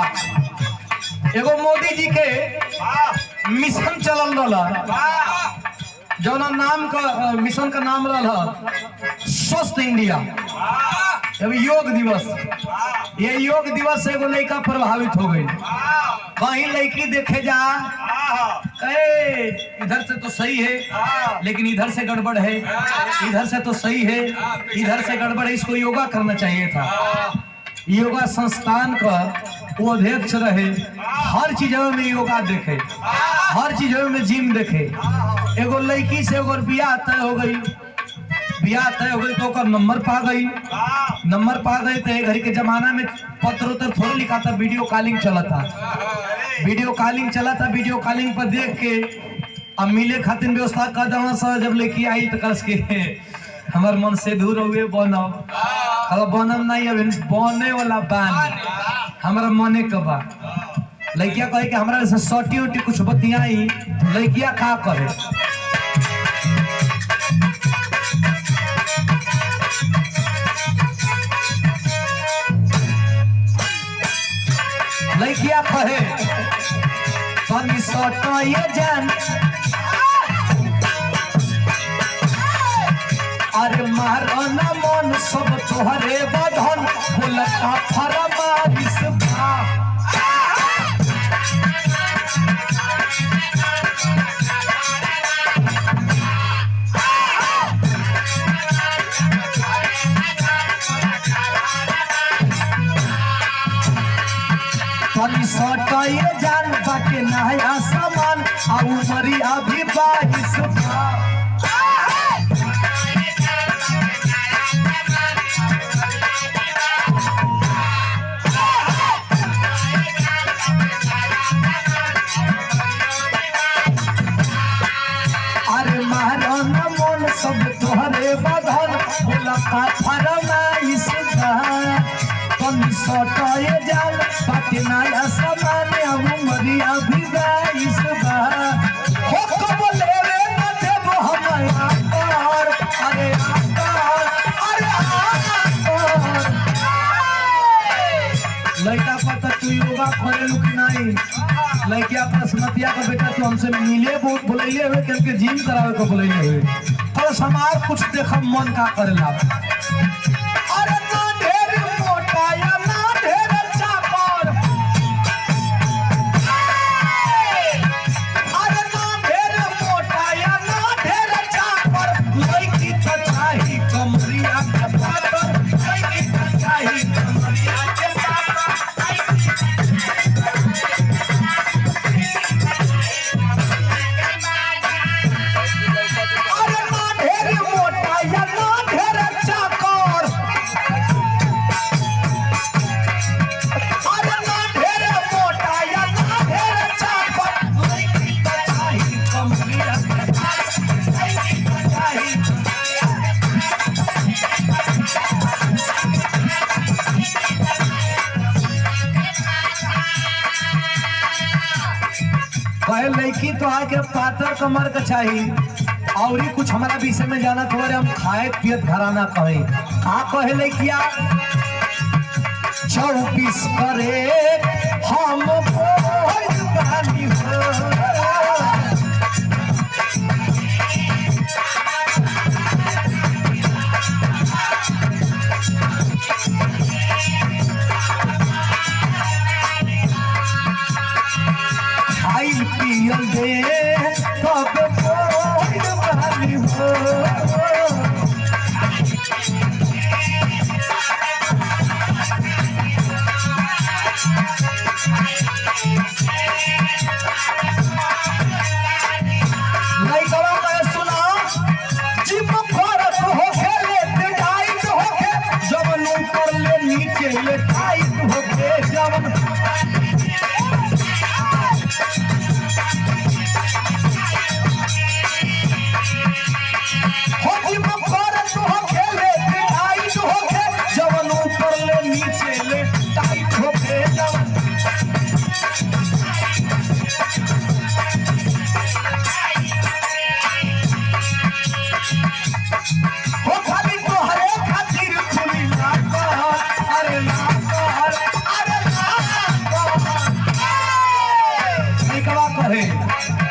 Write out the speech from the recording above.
बा एगो मोदी जी के मिशन चलल रहा जौना नाम का मिशन का नाम रहा स्वस्थ इंडिया। अब योग दिवस, ये योग दिवस से एगो लड़का प्रभावित हो गई। कहीं लड़की देखे जा इधर से तो सही है लेकिन इधर से गड़बड़ है, इधर से तो सही है इधर से गड़बड़ है, इसको योगा करना चाहिए था। योगा संस्थान का वो अध्यक्ष रहे, हर चीजों में योगा देखे, हर चीजों में जिम देखे। एगो लड़की से एगो बियाह तय हो गई, बियाह तय हो गई तो ओकर नंबर पा गई, नंबर पा गई तो घर के जमाना में पत्र उतर थोड़ा लिखा था, वीडियो कॉलिंग चला था, वीडियो कॉलिंग चला था। वीडियो कॉलिंग पर देख के अब मिले खातिर व्यवस्था कर देना सा। जब लड़की आई तो कस के हमार मन से दूर हुए बनो बनम नहीं, अभी बने वाला बान हमारा मने के बा। लड़किया कहे कि हमारा से सटी उटी कुछ बतियाई, लड़किया का करे लड़किया कहे तनी सटो ये जान, अरे मारो न मन सब तोहरे बधन बोलता फरमाइश बा। तनी सटो ये जान बाटे नया सामान आ उमरी अभी 22 बा। सब तोहरे बधन बोलता फरमाइश बा। तनी सटाए जाल बाटे नया सामान उमरी अभी 22 बा। हो कब लेवे न देबो हमरा पर, अरे आकर अरे आकर लड़का पता तू योगा करेलू कि नहीं? लड़किया प्रश्नतिया का बेटा तू हमसे मिले बहुत बोलैले हुए के जिम करावे को बोलैले हुए तो समाज कुछ देख मन का करेला। अरे ना ढेर मोटा या ना ढेर चाकर, अरे ना ढेर मोटा या ना ढेर चाकर, लड़की तो चाही कमरिया के पातर, लड़की तो चाही कमरिया के लड़की तो आके पातर कमर का चाहिए और ही कुछ हमारा विषय में जाना थोड़े हम खाए पियत घराना कहे का कहे लड़किया 24 करे हम बानी हो। पियल दे तब बानी हो। सुना जिम फरक होके ले टाइट होके जवन ऊपर ले नीचे ले टाइट होके जवन हो लड़कवा कहे